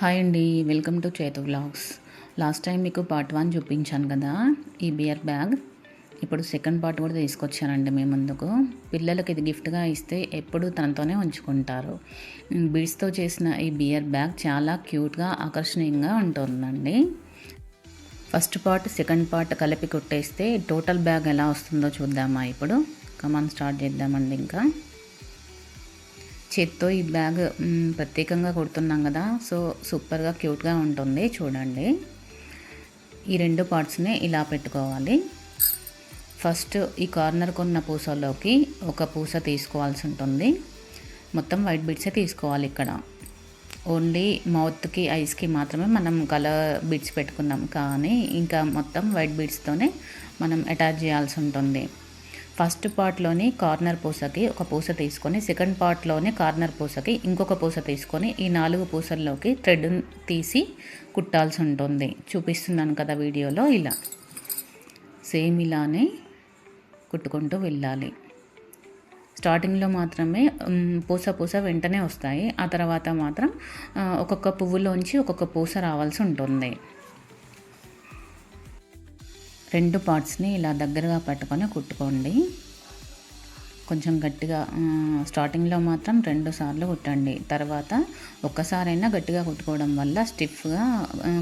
Hi అండి, welcome to చేతు vlogs. Last time మీకు పార్ట్ 1 చూపించాను కదా, ఈ బియర్ బ్యాగ్. ఇప్పుడు సెకండ్ పార్ట్ కూడా తీసుకొచ్చానండి మీ ముందుకు. పిల్లలకి ఇది గిఫ్ట్గా ఇస్తే ఎప్పుడూ తనతోనే ఉంచుకుంటారు. బీడ్స్తో చేసిన ఈ బియర్ బ్యాగ్ చాలా క్యూట్గా, ఆకర్షణీయంగా ఉంటుందండి. ఫస్ట్ పార్ట్ సెకండ్ పార్ట్ కలిపి కుట్టేస్తే టోటల్ బ్యాగ్ ఎలా వస్తుందో చూద్దామా ఇప్పుడు. కమాన్ స్టార్ట్ చేద్దామండి. ఇంకా చేత్తో ఈ బ్యాగ్ ప్రత్యేకంగా కుడుతున్నాం కదా, సో సూపర్గా క్యూట్గా ఉంటుంది. చూడండి, ఈ రెండు పార్ట్స్ని ఇలా పెట్టుకోవాలి. ఫస్ట్ ఈ కార్నర్కు ఉన్న పూసలోకి ఒక పూస తీసుకోవాల్సి ఉంటుంది. మొత్తం వైట్ బిడ్సే తీసుకోవాలి. ఇక్కడ ఓన్లీ మౌత్కి, ఐస్కి మాత్రమే మనం కలర్ బిడ్స్ పెట్టుకున్నాం, కానీ ఇంకా మొత్తం వైట్ బిడ్స్తోనే మనం అటాచ్ చేయాల్సి ఉంటుంది. ఫస్ట్ పార్ట్లోని కార్నర్ పూసకి ఒక పూస తీసుకొని, సెకండ్ పార్ట్లోని కార్నర్ పూసకి ఇంకొక పూస తీసుకొని, ఈ 4 పూసల్లోకి థ్రెడ్ తీసి కుట్టాల్సి ఉంటుంది. చూపిస్తున్నాను కదా వీడియోలో. ఇలా సేమ్ ఇలానే కుట్టుకుంటూ వెళ్ళాలి. స్టార్టింగ్లో మాత్రమే పూస వెంటనే వస్తాయి. ఆ తర్వాత మాత్రం ఒక్కొక్క పువ్వులోంచి ఒక్కొక్క పూస రావాల్సి ఉంటుంది. రెండు పార్ట్స్ని ఇలా దగ్గరగా పట్టుకొని కుట్టుకోండి. కొంచెం గట్టిగా స్టార్టింగ్లో మాత్రం 2 సార్లు కుట్టండి. తర్వాత ఒక్కసారైనా గట్టిగా కుట్టుకోవడం వల్ల స్టిఫ్గా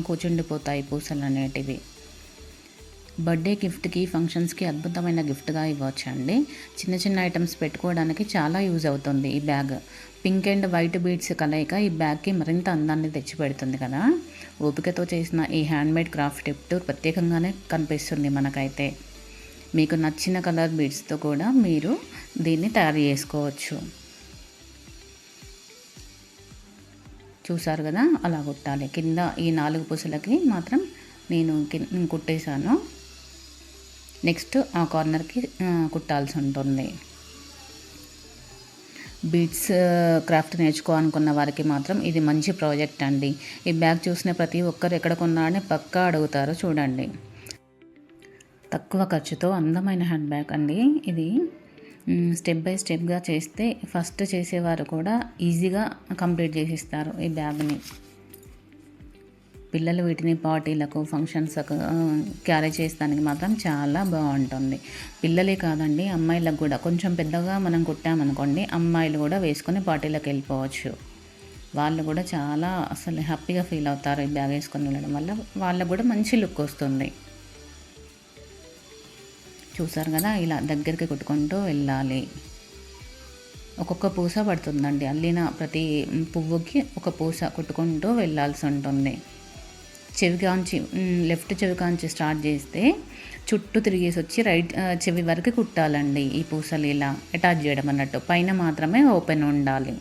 కూర్చుండిపోతాయి పూసలు అనేటివి. బర్త్డే గిఫ్ట్కి, ఫంక్షన్స్కి అద్భుతమైన గిఫ్ట్గా ఇవ్వచ్చండి. చిన్న చిన్న ఐటమ్స్ పెట్టుకోవడానికి చాలా యూజ్ అవుతుంది ఈ bag. Pink and white beads కలయిక ఈ బ్యాగ్కి మరింత అందాన్ని తెచ్చిపెడుతుంది కదా. ఓపికతో చేసిన ఈ హ్యాండ్మేడ్ క్రాఫ్ట్ గిఫ్ట్ ప్రత్యేకంగానే కనిపిస్తుంది మనకైతే. మీకు నచ్చిన కలర్ బీడ్స్తో కూడా మీరు దీన్ని తయారు చేసుకోవచ్చు. చూసారు కదా, అలా కుట్టాలి. కింద ఈ 4 పూసలకి మాత్రం నేను కుట్టేశాను. నెక్స్ట్ ఆ కార్నర్కి కుట్టాల్సి ఉంటుంది. బీడ్స్ క్రాఫ్ట్ నేర్చుకోవాలనుకున్న వారికి మాత్రం ఇది మంచి ప్రాజెక్ట్ అండి. ఈ బ్యాగ్ చూసిన ప్రతి ఒక్కరు ఎక్కడ కొన్నారని పక్కా అడుగుతారు. చూడండి, తక్కువ ఖర్చుతో అందమైన హ్యాండ్ బ్యాగ్ అండి ఇది. స్టెప్ బై స్టెప్గా చేస్తే ఫస్ట్ చేసేవారు కూడా ఈజీగా కంప్లీట్ చేసిస్తారు ఈ బ్యాగ్ని. పిల్లలు వీటిని పార్టీలకు, ఫంక్షన్స్కు క్యారీ చేసేదానికి మాత్రం చాలా బాగుంటుంది. పిల్లలే కాదండి, అమ్మాయిలకు కూడా కొంచెం పెద్దగా మనం కుట్టామనుకోండి, అమ్మాయిలు కూడా వేసుకొని పార్టీలకు వెళ్ళిపోవచ్చు. వాళ్ళు కూడా చాలా అసలు హ్యాపీగా ఫీల్ అవుతారు ఈ బ్యాగ్ వేసుకొని వెళ్ళడం వల్ల. వాళ్ళకు కూడా మంచి లుక్ వస్తుంది. చూసారు కదా, ఇలా దగ్గరికి కుట్టుకుంటూ వెళ్ళాలి. ఒక్కొక్క పూస పడుతుందండి. అల్లిన ప్రతి పువ్వుకి ఒక పూస కుట్టుకుంటూ వెళ్ళాల్సి ఉంటుంది. చెవికాంచి లెఫ్ట్ చెవికాంచి స్టార్ట్ చేస్తే చుట్టూ తిరిగేసి వచ్చి రైట్ చెవి వరకు కుట్టాలండి. ఈ పూసలు ఇలా అటాచ్ చేయడం అన్నట్టు, పైన మాత్రమే ఓపెన్ ఉండాలి.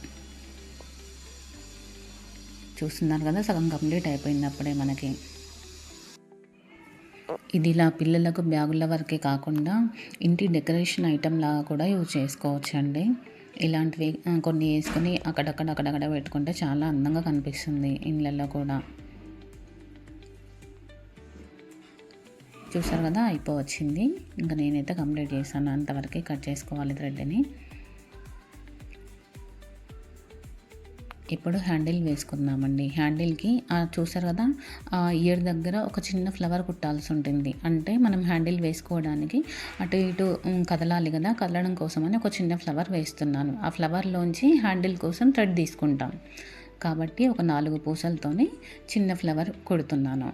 చూస్తున్నారు కదా, సగం కంప్లీట్ అయిపోయింది అప్పుడే మనకి. ఇది ఇలా పిల్లలకు బ్యాగుల వరకే కాకుండా ఇంటి డెకరేషన్ ఐటెం లాగా కూడా యూజ్ చేసుకోవచ్చండి. ఇలాంటివి కొన్ని వేసుకొని అక్కడక్కడ పెట్టుకుంటే చాలా అందంగా కనిపిస్తుంది ఇళ్ళల్లో కూడా. చూసారు కదా, అయిపోవచ్చింది. ఇంకా నేనైతే కంప్లీట్ చేశాను. అంతవరకే కట్ చేసుకోవాలి థ్రెడ్ని. ఇప్పుడు హ్యాండిల్ వేసుకుందామండి. హ్యాండిల్కి చూసారు కదా, ఆ ఇయర్ దగ్గర ఒక చిన్న ఫ్లవర్ కుట్టాల్సి ఉంటుంది. అంటే మనం హ్యాండిల్ వేసుకోవడానికి అటు ఇటు కదలాలి కదా, కదలడం కోసమని ఒక చిన్న ఫ్లవర్ వేస్తున్నాను. ఆ ఫ్లవర్లోంచి హ్యాండిల్ కోసం థ్రెడ్ తీసుకుంటాం కాబట్టి ఒక 4 పూసలతోనే చిన్న ఫ్లవర్ కుడుతున్నాను.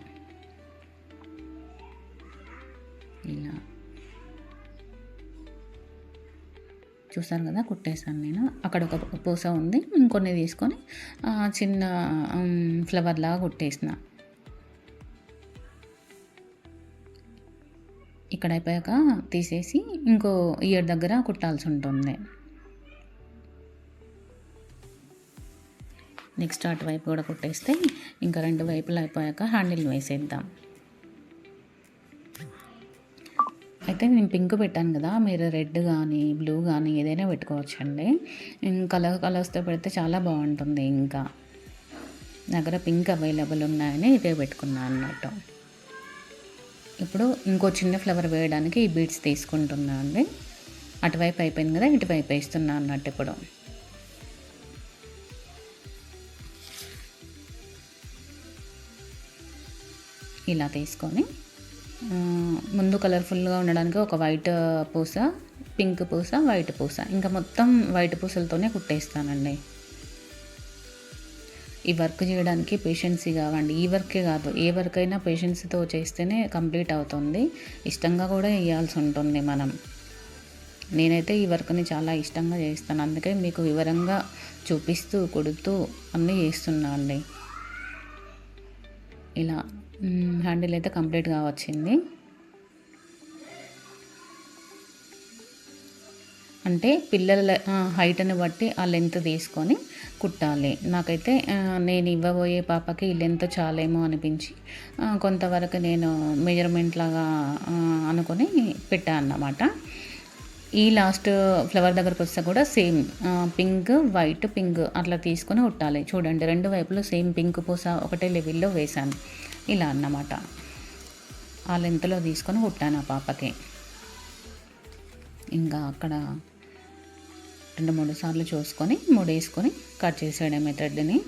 ఇలా చూసాను కదా, కుట్టేసాను నేను. అక్కడ ఒక పూస ఉంది, ఇంకొన్ని తీసుకొని చిన్న ఫ్లవర్ లాగా కుట్టేసిన. ఇక్కడ అయిపోయాక తీసేసి ఇంకో ఇయర్ దగ్గర కుట్టాల్సి ఉంటుంది. నెక్స్ట్ అటువైపు కూడా కుట్టేస్తే ఇంకా 2 వైపులు అయిపోయాక హ్యాండిల్ వేసేద్దాం. అయితే నేను పింక్ పెట్టాను కదా, మీరు రెడ్ కానీ బ్లూ కానీ ఏదైనా పెట్టుకోవచ్చండి. కలర్స్తో పెడితే చాలా బాగుంటుంది. ఇంకా దగ్గర పింక్ అవైలబుల్ ఉన్నాయని ఇదే పెట్టుకున్నాను అన్నట్టు. ఇప్పుడు ఇంకో చిన్న ఫ్లవర్ వేయడానికి ఈ బీడ్స్ తీసుకుంటున్నాను అండి. అటువైపు అయిపోయింది కదా, ఇటువైపు వేస్తున్నాను అన్నట్టు. ఇప్పుడు ఇలా తీసుకొని ముందు కలర్ఫుల్గా ఉండడానికి ఒక వైట్ పూస, పింక్ పూస, వైట్ పూస, ఇంకా మొత్తం వైట్ పూసలతోనే కుట్టేస్తానండి. ఈ వర్క్ చేయడానికి పేషెన్సీ కావండి. ఈ వర్కే కాదు, ఏ వర్క్ అయినా పేషెన్సీతో చేస్తేనే కంప్లీట్ అవుతుంది. ఇష్టంగా కూడా వేయాల్సి ఉంటుంది మనం. నేనైతే ఈ వర్క్ని చాలా ఇష్టంగా చేస్తాను, అందుకే మీకు వివరంగా చూపిస్తూ కుడుతూ అన్నీ చేస్తున్నా అండి. ఇలా హ్యాండిల్ అయితే కంప్లీట్గా వచ్చింది. అంటే పిల్లల హైట్ని బట్టి ఆ లెంత్ తీసుకొని కుట్టాలి. నాకైతే నేను ఇవ్వబోయే పాపకి ఈ లెంత్ చాలేమో అనిపించి కొంతవరకు నేను మెజర్మెంట్ లాగా అనుకొని పెట్టాను అన్నమాట. ఈ లాస్ట్ ఫ్లవర్ దగ్గరకు వస్తే కూడా సేమ్ పింక్, వైట్, పింక్ అట్లా తీసుకొని కుట్టాలి. చూడండి, రెండు వైపులు సేమ్ పింక్ పూస ఒకటే లెవెల్లో వేశాను. ఇలా అన్నమాట ఆ లెంత్లో తీసుకొని కుట్టాను ఆ పాపకి. ఇంకా అక్కడ 2-3 సార్లు చూసుకొని ముడేసుకొని కట్ చేసేయడమే థ్రెడ్ని.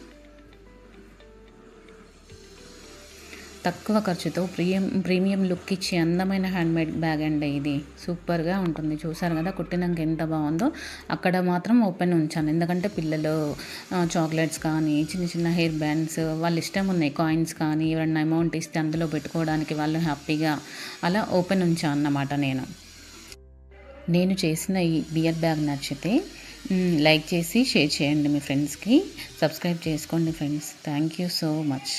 తక్కువ ఖర్చుతో ప్రీమియం లుక్ ఇచ్చే అందమైన హ్యాండ్మేడ్ బ్యాగ్ అండి ఇది. సూపర్గా ఉంటుంది. చూసారు కదా కుట్టినాక ఎంత బాగుందో. అక్కడ మాత్రం ఓపెన్ ఉంచాను, ఎందుకంటే పిల్లలు చాక్లెట్స్ కానీ చిన్న చిన్న హెయిర్ బ్యాండ్స్ వాళ్ళ ఇష్టం ఉన్నాయి, కాయిన్స్ కానీ ఎవరైనా అమౌంట్ ఇస్తే అందులో పెట్టుకోవడానికి వాళ్ళు హ్యాపీగా అలా ఓపెన్ ఉంచాను అన్నమాట. నేను చేసిన ఈ బియర్ బ్యాగ్ నచ్చితే లైక్ చేసి షేర్ చేయండి మీ ఫ్రెండ్స్కి. సబ్స్క్రైబ్ చేసుకోండి friends. Thank you so much.